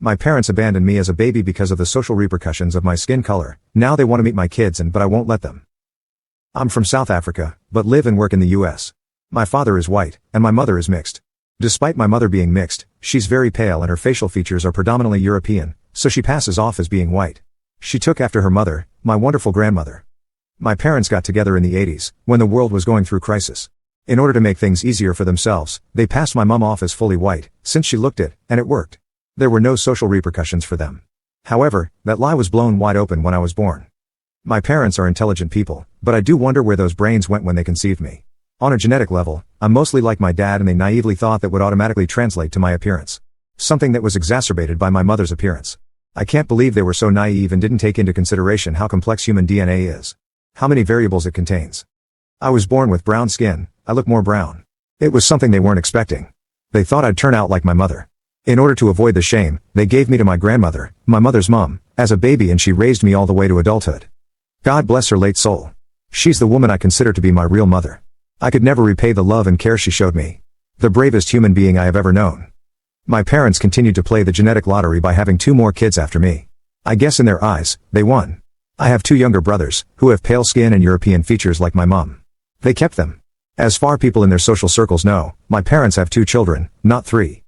My parents abandoned me as a baby because of the social repercussions of my skin color. Now they want to meet my kids but I won't let them. I'm from South Africa, but live and work in the US. My father is white, and my mother is mixed. Despite my mother being mixed, she's very pale and her facial features are predominantly European, so she passes off as being white. She took after her mother, my wonderful grandmother. My parents got together in the 80s, when the world was going through crisis. In order to make things easier for themselves, they passed my mom off as fully white, since she looked it, and it worked. There were no social repercussions for them. However, that lie was blown wide open when I was born. My parents are intelligent people, but I do wonder where those brains went when they conceived me. On a genetic level, I'm mostly like my dad and they naively thought that would automatically translate to my appearance. Something that was exacerbated by my mother's appearance. I can't believe they were so naive and didn't take into consideration how complex human DNA is. How many variables it contains. I was born with brown skin, I look more brown. It was something they weren't expecting. They thought I'd turn out like my mother. In order to avoid the shame, they gave me to my grandmother, my mother's mom, as a baby and she raised me all the way to adulthood. God bless her late soul. She's the woman I consider to be my real mother. I could never repay the love and care she showed me. The bravest human being I have ever known. My parents continued to play the genetic lottery by having 2 more kids after me. I guess in their eyes, they won. I have 2 younger brothers, who have pale skin and European features like my mom. They kept them. As far people in their social circles know, my parents have 2 children, not 3.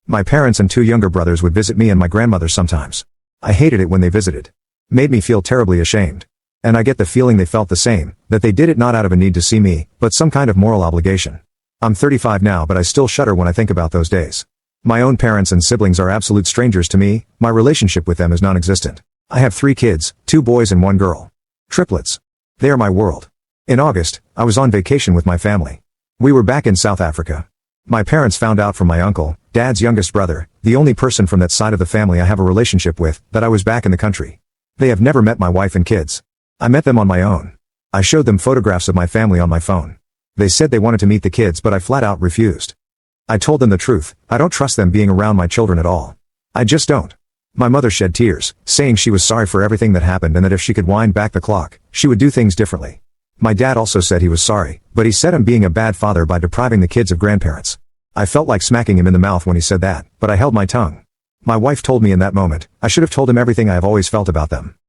My parents and 2 younger brothers would visit me and my grandmother sometimes. I hated it when they visited. Made me feel terribly ashamed. And I get the feeling they felt the same, that they did it not out of a need to see me, but some kind of moral obligation. I'm 35 now but I still shudder when I think about those days. My own parents and siblings are absolute strangers to me, my relationship with them is non-existent. I have 3 kids, 2 boys and 1 girl. Triplets. They are my world. In August, I was on vacation with my family. We were back in South Africa. My parents found out from my uncle, Dad's youngest brother, the only person from that side of the family I have a relationship with, that I was back in the country. They have never met my wife and kids. I met them on my own. I showed them photographs of my family on my phone. They said they wanted to meet the kids but I flat out refused. I told them the truth, I don't trust them being around my children at all. I just don't. My mother shed tears, saying she was sorry for everything that happened and that if she could wind back the clock, she would do things differently. My dad also said he was sorry, but he said I'm being a bad father by depriving the kids of grandparents. I felt like smacking him in the mouth when he said that, but I held my tongue. My wife told me in that moment, I should have told him everything I have always felt about them.